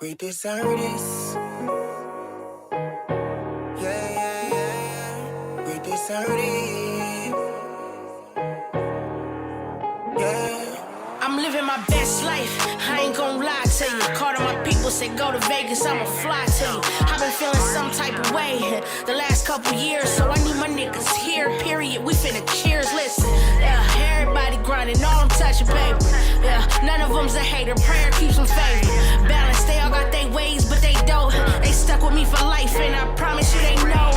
We deserve this. Yeah. We deserve it. Yeah. I'm living my best life, I ain't gon' lie to you. Called on my people, said go to Vegas, I'ma fly to you. I've been feeling some type of way the last couple years, so I need my niggas here, period. We finna cheers, listen. Yeah, everybody grinding, all I'm touching, baby. Yeah, none of them's a hater, prayer keeps them favored. Balance, they all got their ways, but they don't. They stuck with me for life, and I promise you they know.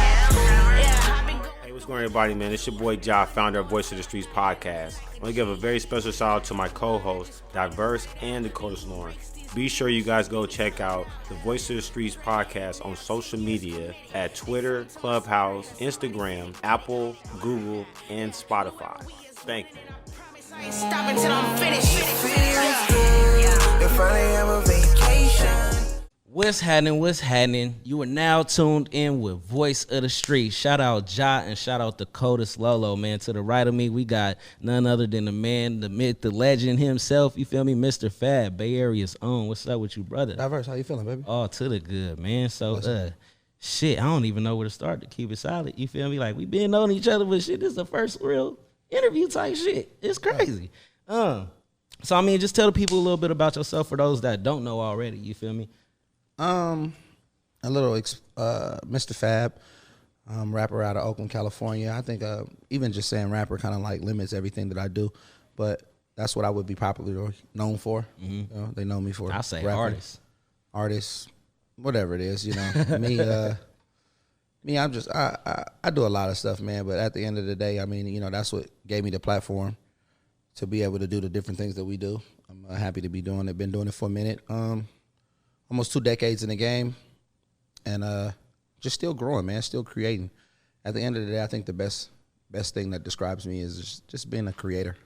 Hey, what's going on, everybody, man? It's your boy Ja, founder of Voice of the Streets podcast. I want to give a very special shout out to my co-hosts, Diverse and Dakota Sloan. Be sure you guys go check out the Voice of the Streets podcast on social media at Twitter, Clubhouse, Instagram, Apple, Google, and Spotify. Thank you. Stop until I'm finished. You finally have a vacation. What's happening? You are now tuned in with Voice of the Street. Shout out Ja and shout out Dakota Lolo, man. To the right of me, we got none other than the man, the myth, the legend himself. You feel me? Mr. Fab, Bay Area's own. What's up with you, brother? Diverse, how you feeling, baby? Oh, to the good, man. So, shit, I don't even know where to start to keep it solid. You feel me? Like, we been knowing each other, but shit, this is the first real interview type shit. It's crazy. So, I mean, just tell the people a little bit about yourself for those that don't know already. You feel me? A little Mr. Fab, rapper out of Oakland, California. I think even just saying rapper kind of like limits everything that I do, but that's what I would be popularly known for. You know, they know me for. I say rapping. Artist, whatever it is. You know, me. I'm just I do a lot of stuff, man. But at the end of the day, I mean, you know, that's what gave me the platform to be able to do the different things that we do. I'm happy to be doing it. Been doing it for a minute. Almost 2 decades in the game, and just still growing, man, still creating. At the end of the day, I think the best thing that describes me is just being a creator.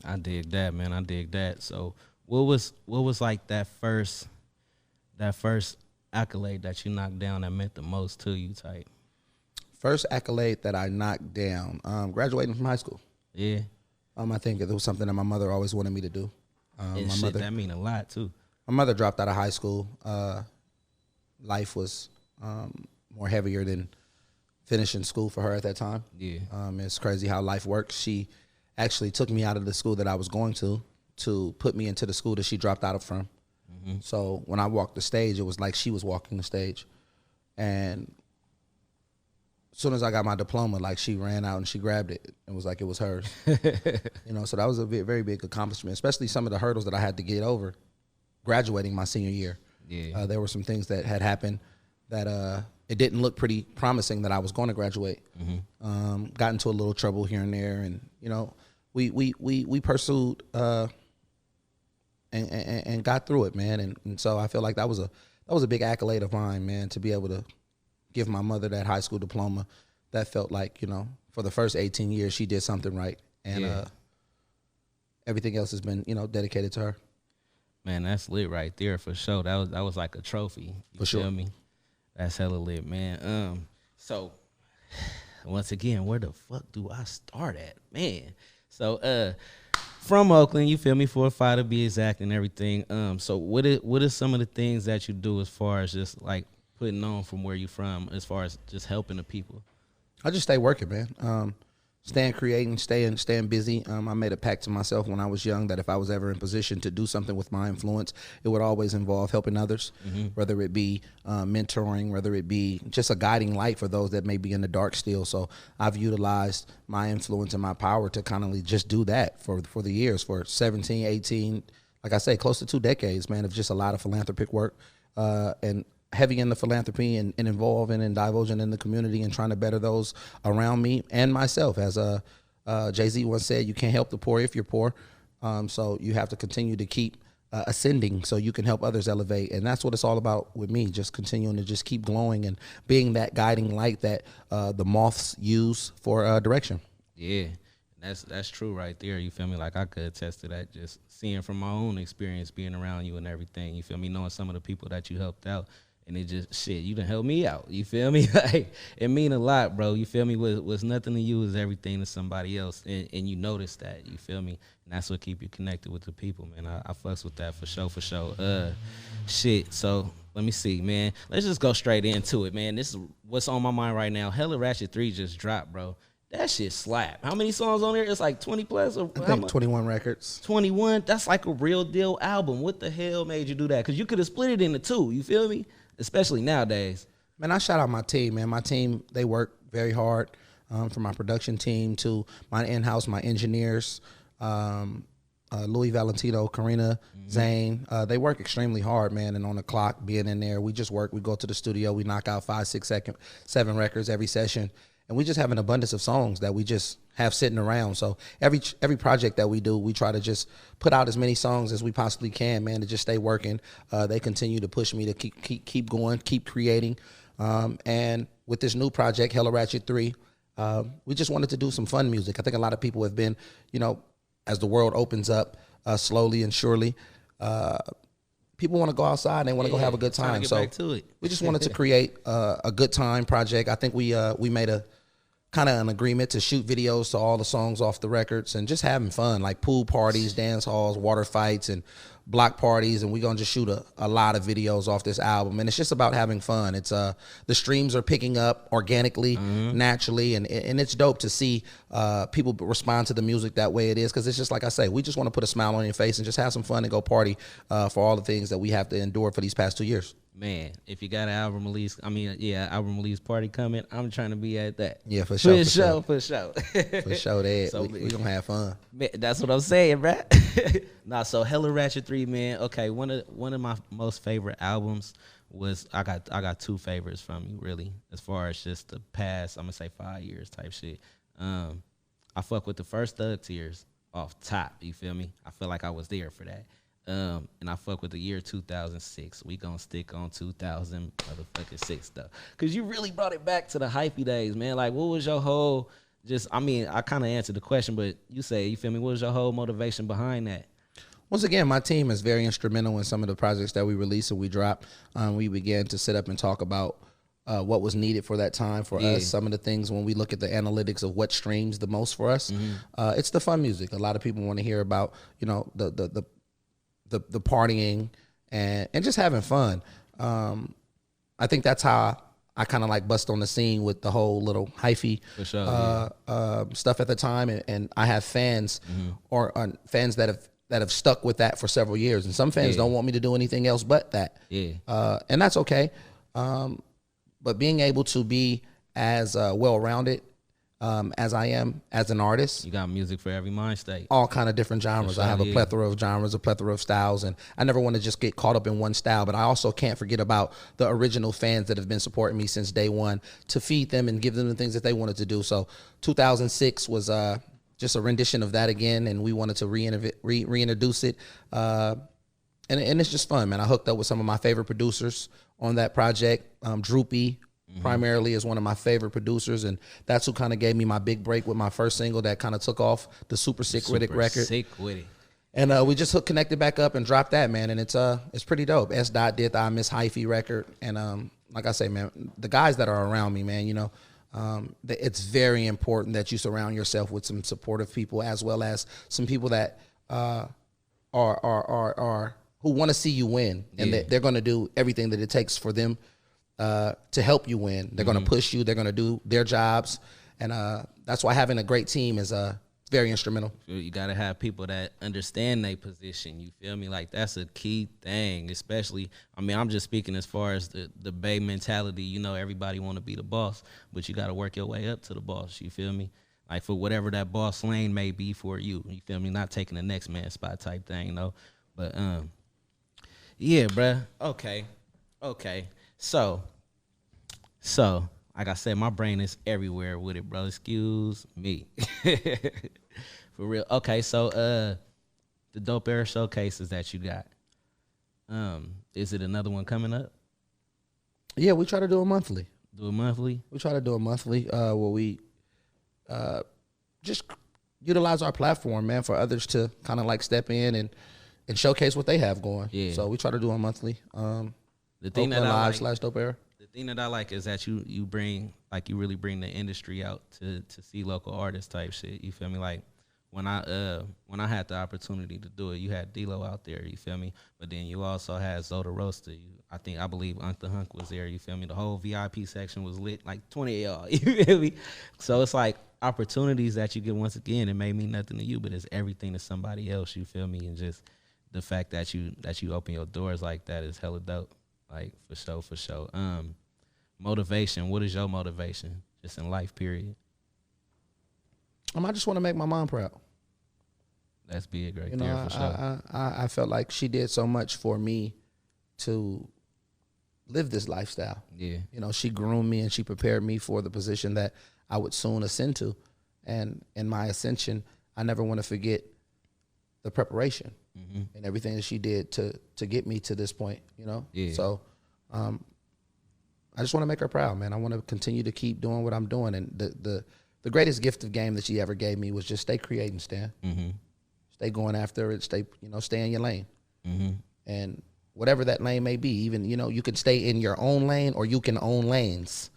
I dig that, man. I dig that. So what was like that first accolade that you knocked down that meant the most to you, type? First accolade that I knocked down, graduating from high school. Yeah. I think it was something that my mother always wanted me to do. And shit, that mean a lot too. My mother dropped out of high school. Life was more heavier than finishing school for her at that time. Yeah. It's crazy how life works. She actually took me out of the school that I was going to put me into the school that she dropped out of from. Mm-hmm. So when I walked the stage, it was like she was walking the stage. And as soon as I got my diploma, like, she ran out and she grabbed it and was like it was hers. You know, so that was a very big accomplishment, especially some of the hurdles that I had to get over graduating my senior year. Yeah. There were some things that had happened that it didn't look pretty promising that I was going to graduate. Mm-hmm. Got into a little trouble here and there, and you know, we pursued and got through it, man. And so I feel like that was a big accolade of mine, man, to be able to give my mother that high school diploma. That felt like, you know, for the first 18 years she did something right, and everything else has been, you know, dedicated to her. Man, that's lit right there for sure. That was like a trophy. You feel me? That's hella lit, man. So once again, where the fuck do I start at, man? So from Oakland, you feel me, 4-5 to be exact and everything. So what is some of the things that you do as far as just like putting on from where you from, as far as just helping the people? I just stay working, man. Staying creating, staying busy. I made a pact to myself when I was young that if I was ever in position to do something with my influence, it would always involve helping others, whether it be mentoring, whether it be just a guiding light for those that may be in the dark still. So I've utilized my influence and my power to kind of just do that for the years, for 17, 18, like I say, close to 2 decades, man, of just a lot of philanthropic work and heavy in the philanthropy and involving and divulging in the community and trying to better those around me and myself. As Jay-Z once said, you can't help the poor if you're poor. So you have to continue to keep ascending so you can help others elevate. And that's what it's all about with me, just continuing to just keep glowing and being that guiding light that the moths use for direction. Yeah, that's true right there. You feel me? Like, I could attest to that, just seeing from my own experience being around you and everything. You feel me? Knowing some of the people that you helped out. And it just, shit, you done help me out. You feel me? Like, it mean a lot, bro. You feel me? What's nothing to you is everything to somebody else. And you notice that. You feel me? And that's what keep you connected with the people, man. I fucks with that for sure, for sure. Shit, so let me see, man. Let's just go straight into it, man. This is what's on my mind right now. Hella Ratchet 3 just dropped, bro. That shit slap. How many songs on there? It's like 20 plus? Or I think 21 records. 21? That's like a real deal album. What the hell made you do that? Because you could have split it into two. You feel me? Especially nowadays. Man, I shout out my team, man. My team, they work very hard, from my production team to my in-house, my engineers, Louis Valentino, Karina, Zane. They work extremely hard, man, and on the clock, being in there, we just work. We go to the studio. We knock out 5, 6, 7 records every session, and we just have an abundance of songs that we just have sitting around. So every project that we do, we try to just put out as many songs as we possibly can, man, to just stay working. They continue to push me to keep going, keep creating. And with this new project, Hella Ratchet 3, we just wanted to do some fun music. I think a lot of people have been, you know, as the world opens up slowly and surely, people want to go outside and they want to go have a good time. So we just wanted to create a good time project. I think we made a kind of an agreement to shoot videos to all the songs off the records and just having fun, like pool parties, dance halls, water fights, and block parties. And we're going to just shoot a lot of videos off this album. And it's just about having fun. It's the streams are picking up organically, naturally. And it's dope to see people respond to the music that way it is. Cause it's just like I say, we just want to put a smile on your face and just have some fun and go party for all the things that we have to endure for these past 2 years. Man, if you got an album release, album release party coming, I'm trying to be at that. Yeah, for sure. For sure. For sure, that. So we gonna have fun. Man, that's what I'm saying, bruh. Nah, so Hella Ratchet 3, man. Okay, one of my most favorite albums was I got two favorites from you, really, as far as just the past, I'm gonna say 5 years type shit. I fuck with the first Thug Tears off top, you feel me? I feel like I was there for that. And I fuck with the year 2006. We gonna stick on 2006 though, cause you really brought it back to the hypey days, man. Like, what was your whole? I kind of answered the question, but you feel me? What was your whole motivation behind that? Once again, my team is very instrumental in some of the projects that we release and we drop. We began to sit up and talk about what was needed for that time for us. Some of the things when we look at the analytics of what streams the most for us, it's the fun music. A lot of people want to hear about, you know, the partying and just having fun. I think that's how I kind of like bust on the scene with the whole little hyphy stuff at the time, and I have fans or fans that have stuck with that for several years, and some fans don't want me to do anything else but that. And that's okay. But being able to be as well-rounded as I am as an artist. You got music for every mind state. All kind of different genres. Sure, I have a plethora of genres, a plethora of styles, and I never want to just get caught up in one style, but I also can't forget about the original fans that have been supporting me since day one, to feed them and give them the things that they wanted to do. So 2006 was just a rendition of that again, and we wanted to reintroduce it. And it's just fun, man. I hooked up with some of my favorite producers on that project. D.O.P.E. primarily is one of my favorite producers, and that's who kind of gave me my big break with my first single that kind of took off, the Super Sick With It record. Sick With It. And we just connected back up and dropped that, man, and it's pretty dope. S. Dot did the I Miss Hyphy record, and like I say, man, the guys that are around me, man, you know, it's very important that you surround yourself with some supportive people, as well as some people that are who want to see you win, and that they're going to do everything that it takes for them to help you win. They're going to push you. They're going to do their jobs. And that's why having a great team is very instrumental. You got to have people that understand their position. You feel me? Like, that's a key thing, especially, I mean, I'm just speaking as far as the Bay mentality. You know, everybody want to be the boss, but you got to work your way up to the boss. You feel me? Like, for whatever that boss lane may be for you. You feel me? Not taking the next man's spot type thing, you know? But, yeah, bruh. Okay. So, like I said, my brain is everywhere with it, bro. Excuse me. For real. Okay, so the Dope Era showcases that you got. Is it another one coming up? Yeah, we try to do it monthly. Do it monthly? We try to do it monthly where we just utilize our platform, man, for others to kind of like step in and showcase what they have going. Yeah. So we try to do it monthly. The thing Oakland that I Live like, / Dope.E. the thing that I like is that you bring, like, you really bring the industry out to see local artists type shit. You feel me? Like when I had the opportunity to do it, you had D-Lo out there. You feel me? But then you also had Zoda Roaster. I believe Unc the Hunk was there. You feel me? The whole VIP section was lit, like 20 of y'all. You feel me? So it's like opportunities that you get. Once again, it may mean nothing to you, but it's everything to somebody else. You feel me? And just the fact that you open your doors like that is hella dope. Like, for sure. Motivation. What is your motivation? Just in life, period. I just want to make my mom proud. That's big right You there, know, for sure. I felt like she did so much for me to live this lifestyle. Yeah. You know, she groomed me and she prepared me for the position that I would soon ascend to. And in my ascension, I never want to forget the preparation and everything that she did to get me to this point, you know? Yeah. So I just want to make her proud, man. I want to continue to keep doing what I'm doing. And the greatest gift of game that she ever gave me was just stay creating, Stan. Stay going after it. Stay in your lane. And whatever that lane may be, even, you can stay in your own lane or you can own lanes.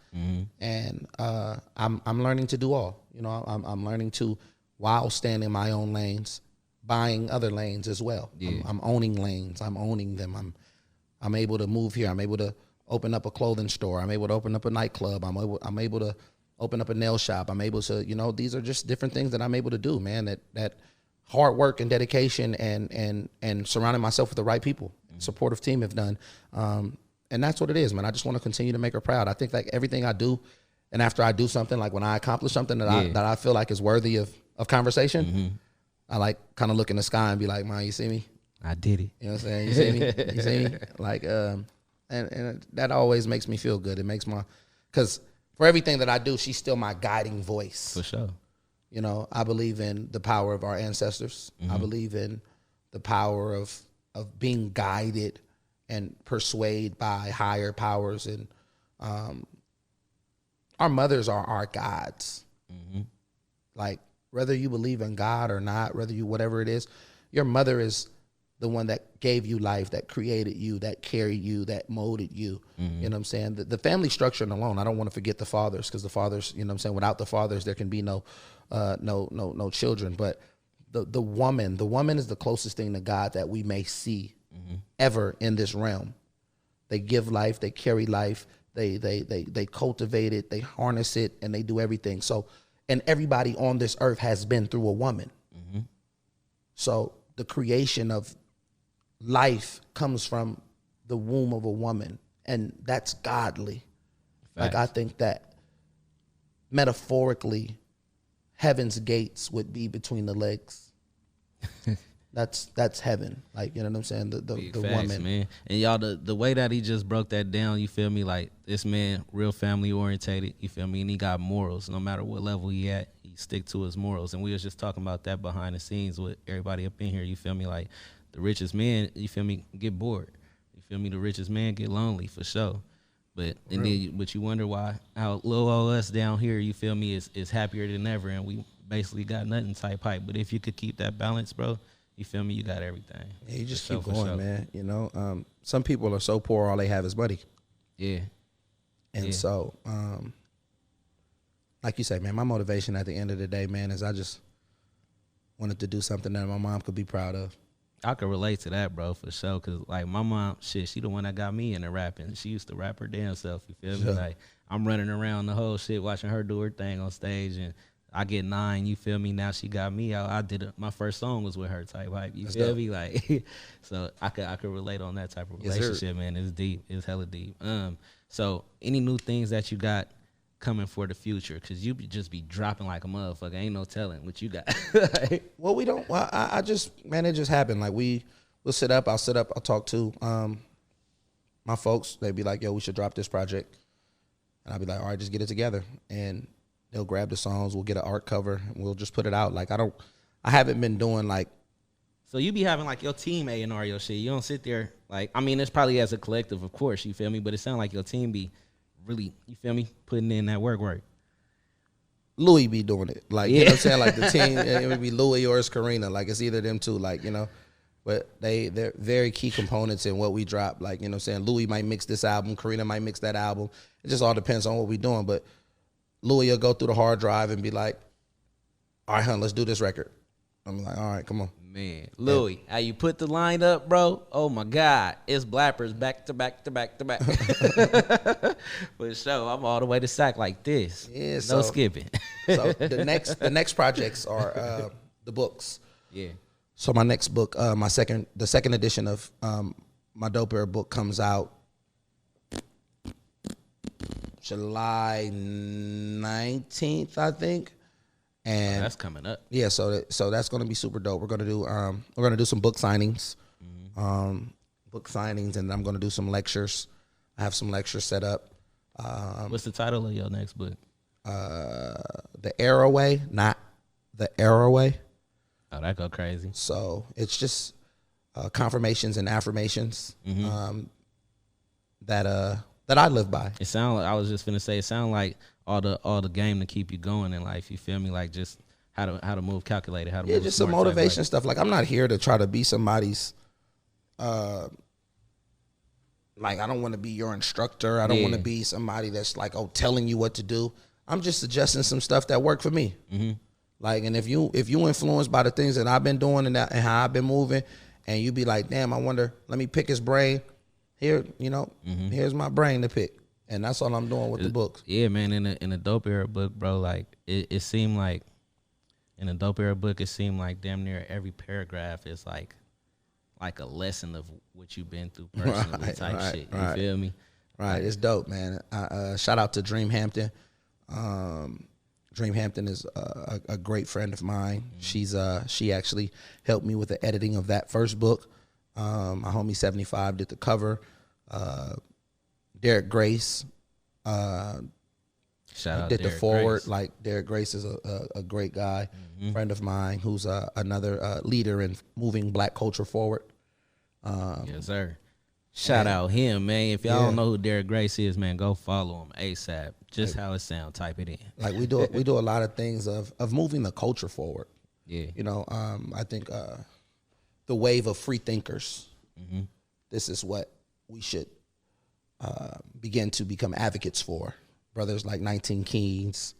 And I'm learning to do all. I'm learning to, while staying in my own lanes, buying other lanes as well. Yeah. I'm owning lanes. I'm owning them. I'm able to move here. I'm able to open up a clothing store. I'm able to open up a nightclub. I'm able to open up a nail shop. I'm able to, these are just different things that I'm able to do, man. That hard work and dedication and surrounding myself with the right people, supportive team have done. And that's what it is, man. I just want to continue to make her proud. I think like everything I do, and after I do something, like when I accomplish something that I feel like is worthy of conversation, I like kind of look in the sky and be like, "Man, you see me? I did it." You know what I'm saying? You see me? You see me? Like, and that always makes me feel good. It makes because for everything that I do, she's still my guiding voice. For sure. I believe in the power of our ancestors. I believe in the power of being guided and persuaded by higher powers. And our mothers are our gods. Like, whether you believe in God or not, whatever it is, your mother is the one that gave you life, that created you, that carried you, that molded you. You know what I'm saying? The family structure alone, I don't want to forget the fathers, because the fathers, you know what I'm saying, without the fathers, there can be no children. But the woman is the closest thing to God that we may see ever in this realm. They give life, they carry life, they cultivate it, they harness it, and they do everything. So, and everybody on this earth has been through a woman. So the creation of life comes from the womb of a woman, and that's godly. Facts. Like, I think that metaphorically, heaven's gates would be between the legs. That's heaven. Like, you know what I'm saying? The Facts, woman. man. And y'all, the way that he just broke that down, you feel me? Like, this man, real family orientated, you feel me? And he got morals. No matter what level he at, he stick to his morals. And we was just talking about that behind the scenes with everybody up in here, you feel me? Like, the richest man, you feel me, get bored. You feel me? The richest man get lonely, for sure. But and then, but you wonder why how little old us down here, you feel me, is happier than ever, and we basically got nothing type hype. But if you could keep that balance, bro, you feel me, you got everything. Yeah, you just For keep sure, going, for sure. man. Some people are so poor, all they have is money. Yeah. And Yeah. so, like you say, man, my motivation at the end of the day, man, is I just wanted to do something that my mom could be proud of. I could relate to that, bro, for sure. Cause like my mom, she the one that got me into rapping. She used to rap her damn self. You feel me? Sure. Like, I'm running around the whole shit, watching her do her thing on stage, and I get 9. You feel me? Now she got me out. I did my first song was with her type hype. You That's feel dope. me? Like, so I could relate on that type of Yes, sir. relationship, man. It's deep. It's hella deep. So any new things that you got coming for the future? Cause you just be dropping like a motherfucker. Ain't no telling what you got. Well, we don't. Well, I just, man, it just happened. Like, we'll sit up. I'll talk to my folks. They'd be like, "Yo, we should drop this project," and I'll be like, "All right, just get it together." And they'll grab the songs. We'll get an art cover, and we'll just put it out. Like, I haven't been doing like. So you be having like your team A&R your shit. You don't sit there like, I mean, it's probably as a collective, of course, you feel me? But it sounds like your team be really, you feel me, putting in that work. Louis be doing it. Like, you know what I'm saying? Like, the team, it would be Louis or it's Karina. Like, it's either them two. Like, you know, But they're very key components in what we drop. Like, you know what I'm saying? Louis might mix this album. Karina might mix that album. It just all depends on what we're doing. But Louis will go through the hard drive and be like, all right, let's do this record. I'm like, all right, come on. Man, Louis, how you put the line up, bro? Oh my God, it's blappers back to back to back to back. For sure, I'm all the way to sack like this. Yeah, no so, skipping. So the next projects are the books. Yeah. So my next book, the second edition of my D.O.P.E book comes out July 19th, I think. And that's coming up. Yeah, so that's gonna be super dope. We're gonna do some book signings, and I'm gonna do some lectures. I have some lectures set up. What's the title of your next book? The E.R.A Way, not the E.R.A Way. Oh, that go crazy. So it's just confirmations and affirmations that I live by. It sound like, I was just finna say, it sound like all the game to keep you going in life. You feel me? Like just how to move calculated, how to move just some motivation stuff. Like I'm not here to try to be somebody's like I don't want to be your instructor. I don't want to be somebody that's like telling you what to do. I'm just suggesting some stuff that worked for me. Like, and if you influenced by the things that I've been doing and how I've been moving, and you be like, damn, I wonder, let me pick his brain. Here, here's my brain to pick. And that's all I'm doing with the books. Yeah, man. In a D.O.P.E book, bro, like it seemed like in a D.O.P.E book, it seemed like damn near every paragraph is like a lesson of what you've been through personally, type shit. You feel me? Right. It's dope, man. Shout out to Dream Hampton. Dream Hampton is a great friend of mine. She actually helped me with the editing of that first book. My homie 75 did the cover. Derek Grace Shout out did Derek the forward. Grace. Like Derek Grace is a great guy, friend of mine who's another leader in moving Black culture forward. Yes, sir. Shout out him, man. If y'all don't know who Derek Grace is, man, go follow him ASAP. Just how it sound, type it in. Like we do a lot of things of moving the culture forward. Yeah. You know, I think the wave of free thinkers. This is what we should begin to become advocates for. Brothers like 19 Keys,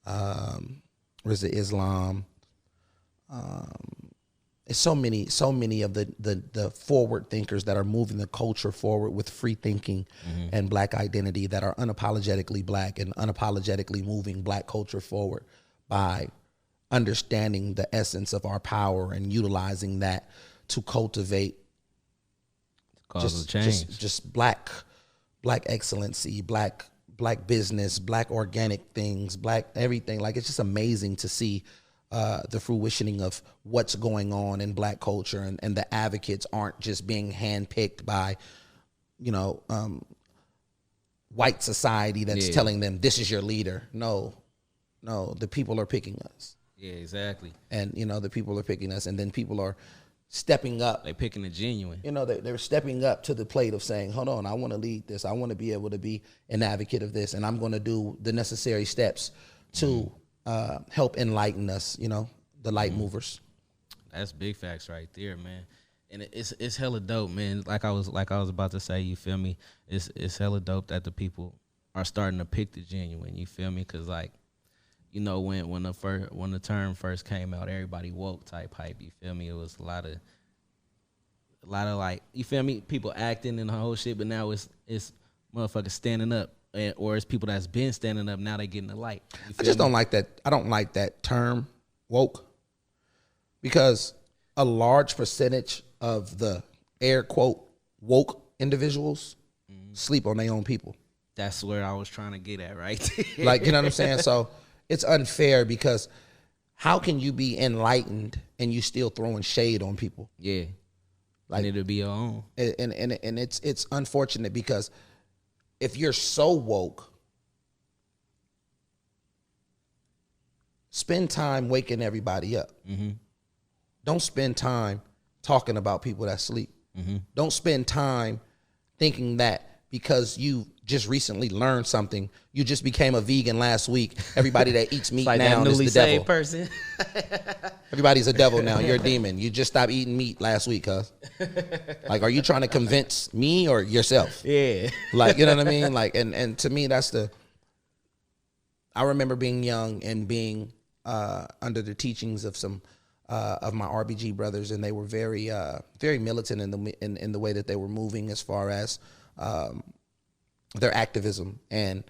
Rizza Islam. It's so many of the forward thinkers that are moving the culture forward with free thinking and Black identity, that are unapologetically Black and unapologetically moving Black culture forward by understanding the essence of our power and utilizing that to cultivate just black excellency, black business, Black organic things, Black everything. Like, it's just amazing to see the fruitioning of what's going on in Black culture, and the advocates aren't just being handpicked by, white society that's telling them this is your leader. No, the people are picking us. Yeah, exactly. And the people are picking us, and then people are stepping up. They picking the genuine. They're stepping up to the plate of saying, hold on, I want to lead this. I want to be able to be an advocate of this, and I'm going to do the necessary steps to help enlighten us, the light movers. That's big facts right there, man. And it's hella dope, man. Like I was about to say, you feel me? It's hella dope that the people are starting to pick the genuine. You feel me? Because like, when the term first came out, everybody woke type hype. You feel me? It was a lot of like, you feel me? People acting and the whole shit. But now it's motherfuckers standing up, or it's people that's been standing up. Now they getting the light. I just don't like that. I don't like that term woke, because a large percentage of the air quote woke individuals sleep on their own people. That's where I was trying to get at, right? Like, you know what I'm saying? So it's unfair, because how can you be enlightened and you still throwing shade on people? Yeah. Like, it'll be your own. And it's unfortunate, because if you're so woke, spend time waking everybody up. Don't spend time talking about people that sleep. Don't spend time thinking that because you just recently learned something, you just became a vegan last week, everybody that eats meat like now that is newly the devil. saved person. Everybody's a devil now. You're a demon. You just stopped eating meat last week, cuz. Like, are you trying to convince me or yourself? Yeah. Like, you know what I mean? Like, and to me, that's I remember being young and being under the teachings of some of my RBG brothers, and they were very militant in the way that they were moving as far as their activism, and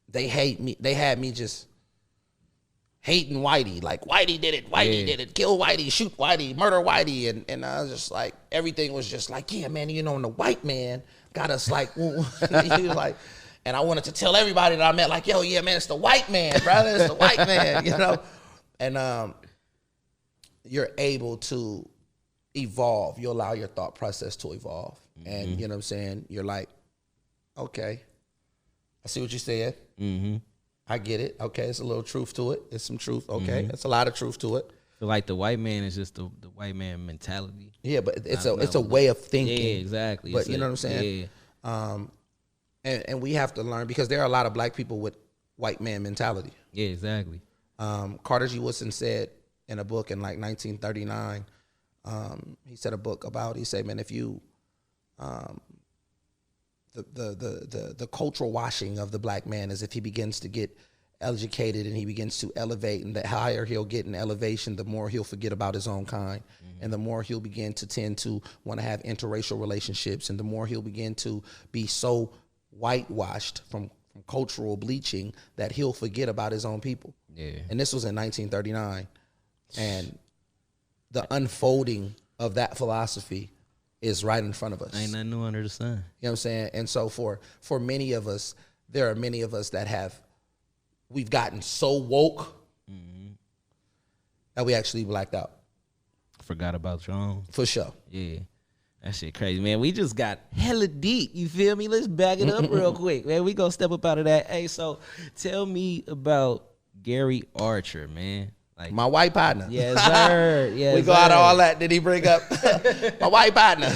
they had me just hating Whitey, like Whitey did it, kill Whitey, shoot Whitey, murder Whitey, and I was just like, everything was just like, yeah, man, you know, and the white man got us like, he was like, and I wanted to tell everybody that I met, like, yo, yeah, man, it's the white man, brother, it's the white man, you know, and you're able to evolve, you allow your thought process to evolve, and you know what I'm saying, you're like, okay, I see what you said. I get it. Okay, it's a little truth to it. It's some truth. Okay, it's a lot of truth to it. I feel like the white man is just the white man mentality. Yeah, but it's a way of thinking. Yeah, exactly. But you know what I'm saying? Yeah. And we have to learn, because there are a lot of black people with white man mentality. Yeah, exactly. Carter G. Woodson said in a book in like 1939, he said a book about, he said, man, if you the cultural washing of the black man is if he begins to get educated and he begins to elevate, and the higher he'll get in elevation, the more he'll forget about his own kind, and the more he'll begin to tend to want to have interracial relationships, and the more he'll begin to be so whitewashed from cultural bleaching that he'll forget about his own people. Yeah. And this was in 1939, and the unfolding of that philosophy is right in front of us. Ain't nothing new under the sun. You know what I'm saying? And so for many of us, there are many of us that we've gotten so woke that we actually blacked out. Forgot about your own. For sure. Yeah. That shit crazy, man. We just got hella deep. You feel me? Let's back it up real quick, man. We gonna step up out of that. Hey, so tell me about Gary Archer, man. Like my white partner. Yes, sir. Yes, we go out of all that. Did he bring up my white partner?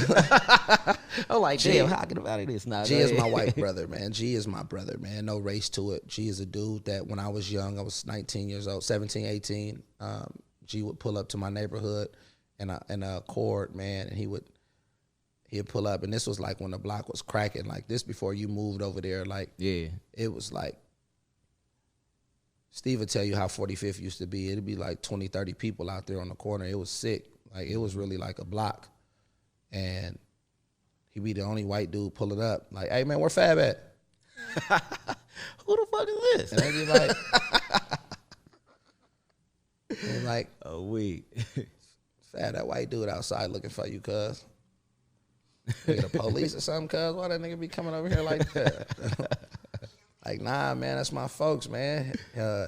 I'm like, damn, how can about this now? G is my white brother, man. G is my brother, man. No race to it. G is a dude that when I was young, I was 19 years old, 17, 18. G would pull up to my neighborhood in a Accord, man, and he'd pull up, and this was like when the block was cracking, like this before you moved over there. Like, yeah, it was like, Steve would tell you how 45th used to be. It'd be like 20, 30 people out there on the corner. It was sick. Like, it was really like a block. And he'd be the only white dude pulling up. Like, hey, man, where Fab at? Who the fuck is this? And they'd be like, oh, wait. Fab, that white dude outside looking for you, cuz. Nigga, the police or something, cuz? Why that nigga be coming over here like that? Like, nah, man, that's my folks, man.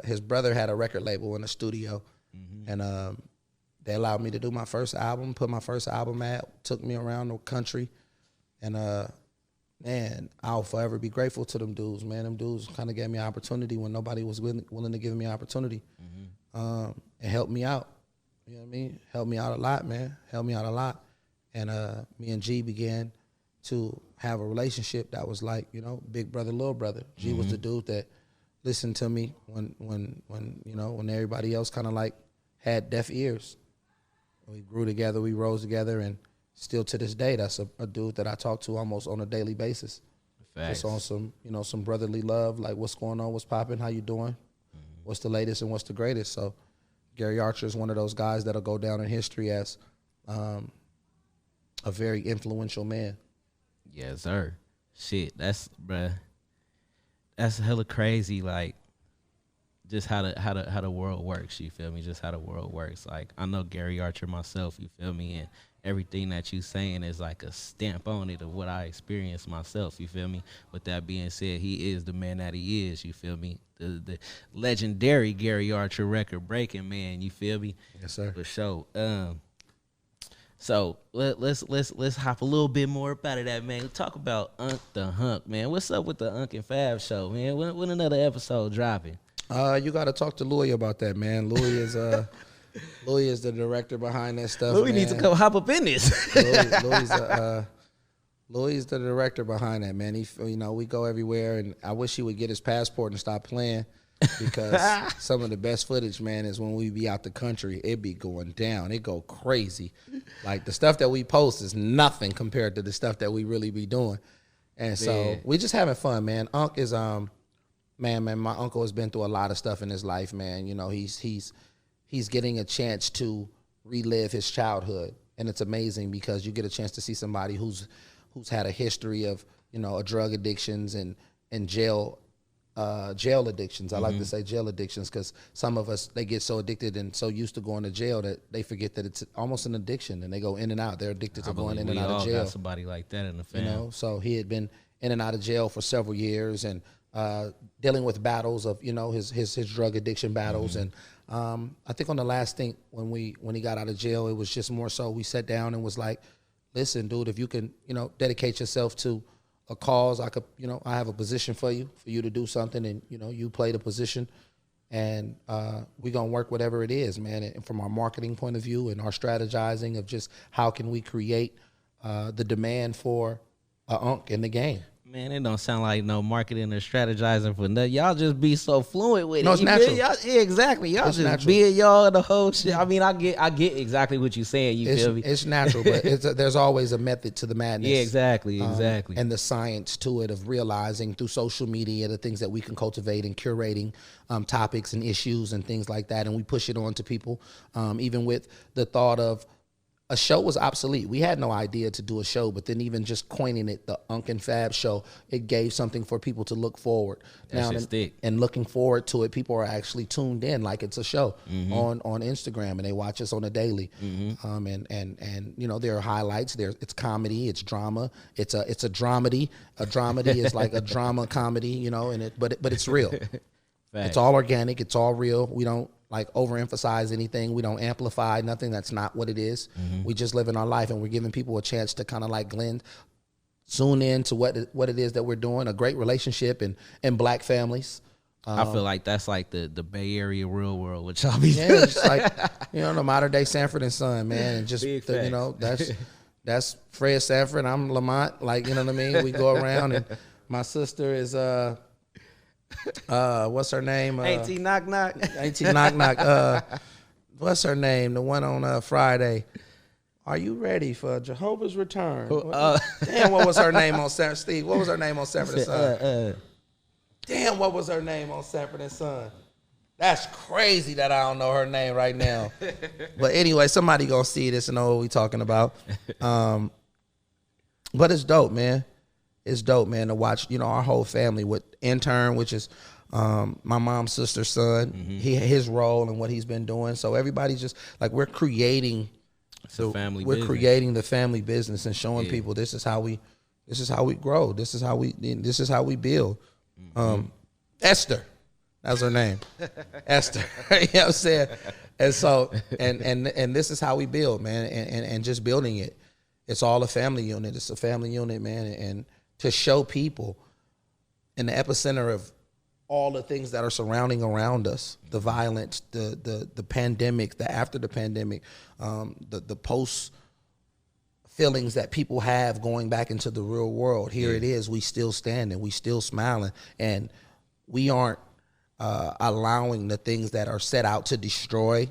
His brother had a record label in the studio, and they allowed me to do my first album, put my first album out, took me around the country, and man, I'll forever be grateful to them dudes, man. Them dudes kind of gave me an opportunity when nobody was willing to give me an opportunity, and helped me out. You know what I mean? Helped me out a lot, man. Helped me out a lot, and me and G began to have a relationship that was like, you know, big brother, little brother. G was the dude that listened to me when you know, when everybody else kind of like had deaf ears. We grew together, we rose together, and still to this day, that's a dude that I talk to almost on a daily basis. Facts. Just on some, you know, some brotherly love, like what's going on, what's popping, how you doing, what's the latest and what's the greatest. So Gary Archer is one of those guys that'll go down in history as a very influential man. Yes, sir. Shit, that's hella crazy. Like, just how the world works. You feel me? Just how the world works. Like, I know Gary Archer myself. You feel me? And everything that you saying is like a stamp on it of what I experienced myself. You feel me? With that being said, he is the man that he is. You feel me? The legendary Gary Archer record breaking man. You feel me? Yes, sir. For sure. So let's hop a little bit more up out of that, man. Talk about Unc the Hunk, man. What's up with the Unc and Fab show, man? When another episode dropping? You got to talk to Louis about that, man. Louis is the director behind that stuff. Louis needs to come hop up in this. Louis is the director behind that, man. He, you know, we go everywhere, and I wish he would get his passport and stop playing. because some of the best footage, man, is when we be out the country. It be going down. It go crazy. Like the stuff that we post is nothing compared to the stuff that we really be doing. And so we just having fun, man. Unc is man, my uncle has been through a lot of stuff in his life, man. You know, he's getting a chance to relive his childhood, and it's amazing because you get a chance to see somebody who's had a history of, you know, drug addictions and jail addictions. I like to say jail addictions because some of us, they get so addicted and so used to going to jail that they forget that it's almost an addiction, and they go in and out. They're addicted to going in and out of jail. Got somebody like that in the family. You know, so he had been in and out of jail for several years and dealing with battles of, you know, his drug addiction battles. And I think on the last thing when he got out of jail, it was just more so we sat down and was like, listen, dude, if you can, you know, dedicate yourself to a cause, I could, you know, I have a position for you to do something, and, you know, you play the position, and we're going to work whatever it is, man. And from our marketing point of view and our strategizing of just how can we create the demand for a Unc in the game. Man, it don't sound like no marketing or strategizing for nothing. Y'all just be so fluent with it. No, it's natural. Yeah, exactly. Y'all It's just natural. be in y'all the whole shit. I mean, I get exactly what you're saying. You feel me? It's natural, but there's always a method to the madness. Yeah, exactly. And the science to it of realizing through social media the things that we can cultivate and curating topics and issues and things like that. And we push it on to people, even with the thought of a show was obsolete. We had no idea to do a show, but then even just coining it the Unc and Fab show, it gave something for people to look forward. And looking forward to it, people are actually tuned in like it's a show on Instagram, and they watch us on a daily. And you know, there are highlights. It's comedy, it's drama, it's a dramedy. A dramedy is like a drama comedy, you know, but it's real. It's all organic. It's all real. We don't like overemphasize anything. We don't amplify nothing. That's not what it is. We just live in our life, and we're giving people a chance to kind of like tune in to what it is that we're doing. A great relationship in black families. I feel like that's like the Bay Area real world, which y'all be doing. It's like, you know, the modern day Sanford and Son, man. And just, you know, that's Fred Sanford. I'm Lamont. Like, you know what I mean? We go around, and my sister is, what's her name? Auntie Knock Knock. Auntie Knock Knock. What's her name? The one on Friday. Are you ready for Jehovah's Return? Damn, what was her name on Sanford? Steve, what was her name on Sanford and Son? Damn, what was her name on Sanford and Son? That's crazy that I don't know her name right now. But anyway, somebody gonna see this and know what we talking about. But it's dope, man. It's dope, man, to watch, you know, our whole family with Intern, which is my mom's sister's son, his role and what he's been doing. So everybody's just like, we're creating creating the family business and showing people this is how we grow. This is how we build. Esther, that's her name. Esther. You know what I'm saying? And so and this is how we build, man, and just building it. It's all a family unit. It's a family unit, man, and to show people in the epicenter of all the things that are surrounding around us, the violence, the pandemic, the after the pandemic, the post feelings that people have going back into the real world. Here it is, we still standing, we still smiling, and we aren't allowing the things that are set out to destroy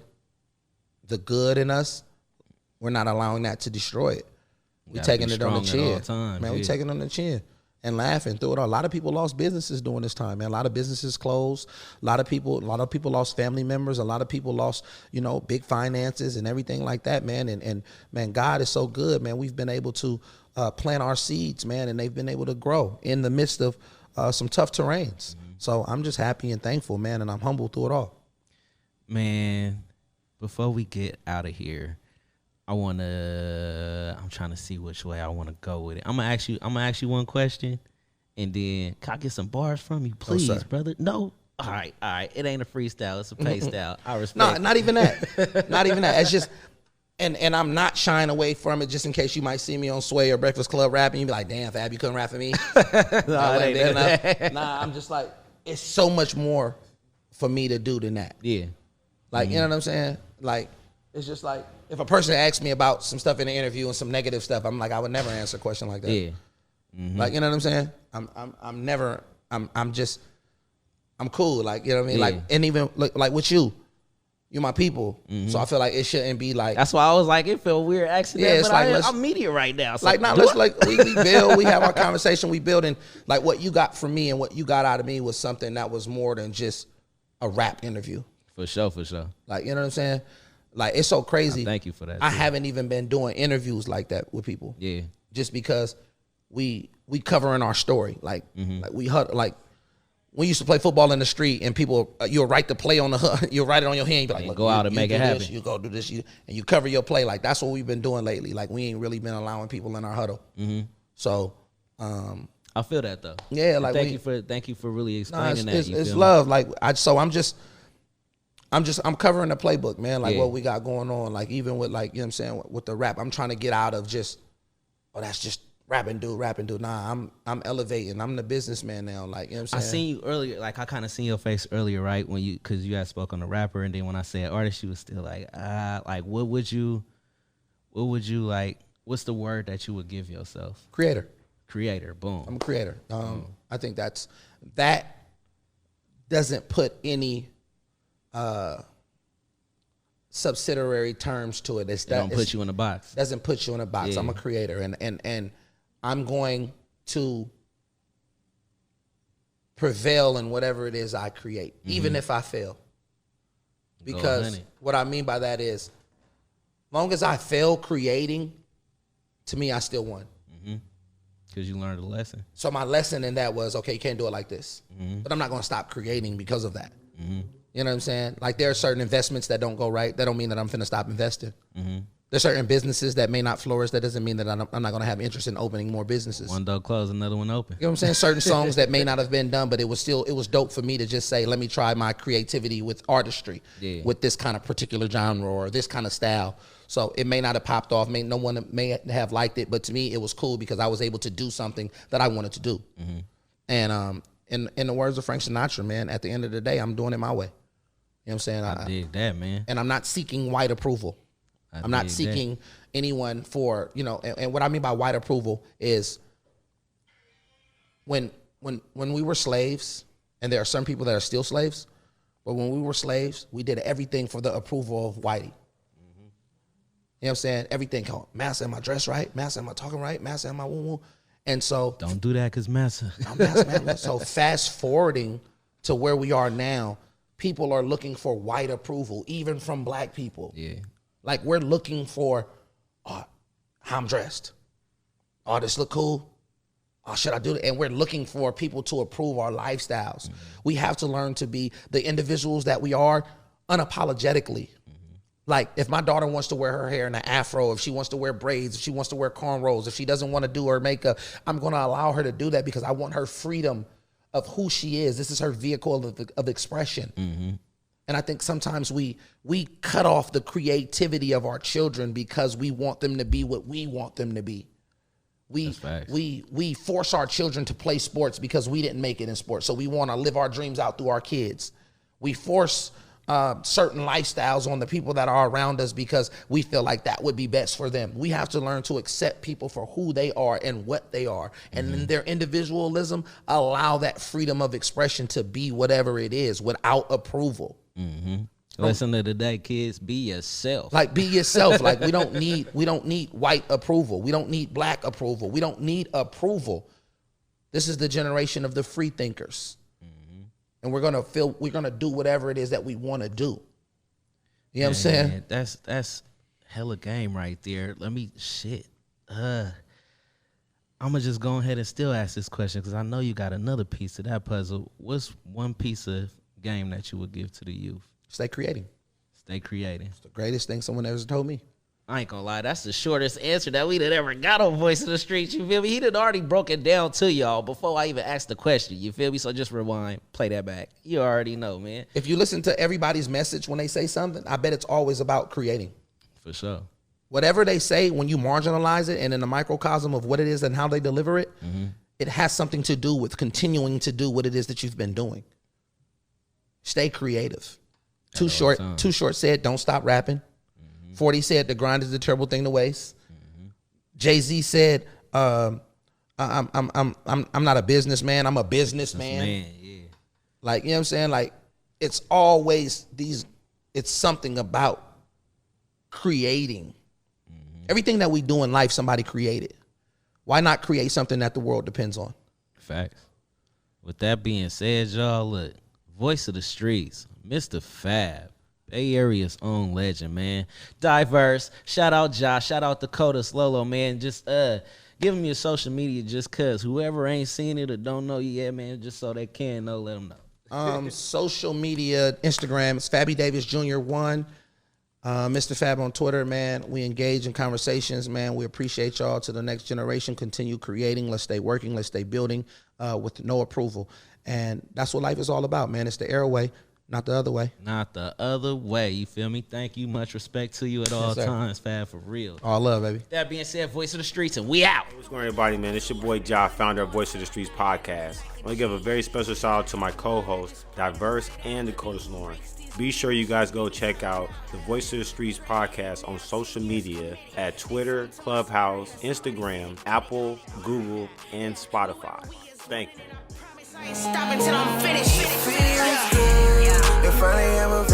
the good in us. We're not allowing that to destroy it. We taking it on the chin, man. We taking it on the chin and laughing through it all. A lot of people lost businesses during this time, man. A lot of businesses closed. A lot of people lost family members. A lot of people lost, you know, big finances and everything like that, man. And man, God is so good, man. We've been able to plant our seeds, man, and they've been able to grow in the midst of some tough terrains. So I'm just happy and thankful, man, and I'm humble through it all. Man, before we get out of here, I'm trying to see which way I want to go with it. I'm gonna ask you one question, and then can I get some bars from you, please, brother? No. All right. It ain't a freestyle. It's a pay style. I respect. No, not even that. Not even that. It's just, and I'm not shying away from it just in case you might see me on Sway or Breakfast Club rapping. You be like, damn, Fab, you couldn't rap for me. Nah, I'm just like, it's so much more for me to do than that. Yeah. Like, you know what I'm saying? Like, it's just like, if a person asks me about some stuff in the interview and some negative stuff, I'm like, I would never answer a question like that. Yeah. Like, you know what I'm saying? I'm cool. Like, you know what I mean? Yeah. Like, and even like with you my people. So I feel like it shouldn't be like. That's why I was like, it felt weird asking Yeah, that, it's but like, I'm media right now. So like, let's like we build, we have our conversation, we build, and like what you got from me and what you got out of me was something that was more than just a rap interview. For sure. Like, you know what I'm saying? Like, it's so crazy. Thank you for that. I too. haven't even been doing interviews like that with people. Yeah. Just because we covering our story. Like, like we used to play football in the street, and people, you'll write the play on the, you'll write it on your hand. You be like, look, go out and make it happen. You go do this, and you cover your play. Like, that's what we've been doing lately. Like, we ain't really been allowing people in our huddle. So, I feel that though. yeah, like thank you for really explaining that. It's love. Like, I'm covering the playbook, man. Like, what we got going on. Like, even with, like, you know what I'm saying, with the rap, I'm trying to get out of just, oh, that's just rapping dude. Nah, I'm elevating. I'm the businessman now. Like, you know what I'm saying? I seen you earlier, like I kind of seen your face earlier, right? When cause you had spoke on the rapper, and then when I said artist, you was still like what would you like, what's the word that you would give yourself? Creator. Boom. I'm a creator. I think that doesn't put any subsidiary terms to it. It don't put you in a box. Doesn't put you in a box. Yeah. I'm a creator, and I'm going to prevail in whatever it is I create, even if I fail. Because what I mean by that is, long as I fail creating, to me, I still won. Because you learned a lesson. So my lesson in that was, okay, you can't do it like this. But I'm not going to stop creating because of that. You know what I'm saying? Like, there are certain investments that don't go right. That don't mean that I'm finna stop investing. There's certain businesses that may not flourish. That doesn't mean that I'm not going to have interest in opening more businesses. One door closed, another one open. You know what I'm saying? Certain songs that may not have been done, but it was dope for me to just say, let me try my creativity with artistry, with this kind of particular genre or this kind of style. So it may not have popped off. No one may have liked it, but to me, it was cool because I was able to do something that I wanted to do. And in the words of Frank Sinatra, man, at the end of the day, I'm doing it my way. You know what I'm saying? I dig that, man. And I'm not seeking white approval. I'm not seeking anyone for, you know, and what I mean by white approval is when we were slaves, and there are some people that are still slaves, but when we were slaves, we did everything for the approval of whitey. You know what I'm saying? Everything. Master, am I dressed right? Master, am I talking right? Master, am I woo-woo? And so... Don't do that because Master... So fast forwarding to where we are now, people are looking for white approval, even from black people. Yeah. Like, we're looking for, how I'm dressed. Oh, this look cool. Oh, should I do it? And we're looking for people to approve our lifestyles. We have to learn to be the individuals that we are unapologetically. Like, if my daughter wants to wear her hair in an afro, if she wants to wear braids, if she wants to wear cornrows, if she doesn't want to do her makeup, I'm going to allow her to do that because I want her freedom of who she is. This is her vehicle of expression. And I think sometimes we cut off the creativity of our children because we want them to be what we want them to be. We force our children to play sports because we didn't make it in sports. So we want to live our dreams out through our kids. We force certain lifestyles on the people that are around us because we feel like that would be best for them. We have to learn to accept people for who they are and what they are. And in their individualism, allow that freedom of expression to be whatever it is without approval. Listen to the day, kids, be yourself. Like, be yourself. Like, we don't need white approval. We don't need black approval. We don't need approval. This is the generation of the free thinkers. And we're gonna do whatever it is that we want to do. You know what I'm saying? Man, that's hella game right there. Let me I'm gonna just go ahead and still ask this question because I know you got another piece of that puzzle. What's one piece of game that you would give to the youth? Stay creating. Stay creating. It's the greatest thing someone ever told me. I ain't gonna lie, that's the shortest answer that we done ever got on Voice of the Streets. You feel me? He done already broke it down to y'all before I even asked the question. You feel me? So just rewind, play that back. You already know, man. If you listen to everybody's message when they say something, I bet it's always about creating. For sure. Whatever they say, when you marginalize it and in the microcosm of what it is and how they deliver it, it has something to do with continuing to do what it is that you've been doing. Stay creative. Too Short said, don't stop rapping. 40 said, the grind is a terrible thing to waste. Jay-Z said, I'm not a businessman, I'm a businessman. Man, yeah. Like, you know what I'm saying? Like, it's always it's something about creating. Everything that we do in life, somebody created. Why not create something that the world depends on? Facts. With that being said, y'all, look, voice of the streets, Mr. Fab, Bay Area's own legend, man. Diverse. Shout out Josh. Shout out Dakota Slolo, man. Just give him your social media just cause whoever ain't seen it or don't know you yet, man, just so they can know, let them know. Social media, Instagram, it's Fabby Davis Jr. 1. Mr. Fab on Twitter, man. We engage in conversations, man. We appreciate y'all. To the next generation, continue creating. Let's stay working. Let's stay building with no approval. And that's what life is all about, man. It's the E.R.A way, not the other way. Not the other way. You feel me? Thank you. Much respect to you at all times, Fab, for real. All love, baby. That being said, voice of the streets, and we out. What's going on, everybody, man? It's your boy Ja, founder of Voice of the Streets podcast. I want to give a very special shout out to my co-hosts, Diverse and Dakota Sloan. Be sure you guys go check out the Voice of the Streets podcast on social media at Twitter, Clubhouse, Instagram, Apple, Google, and Spotify. Thank you. Stop until I'm finished. Feels good. If I ever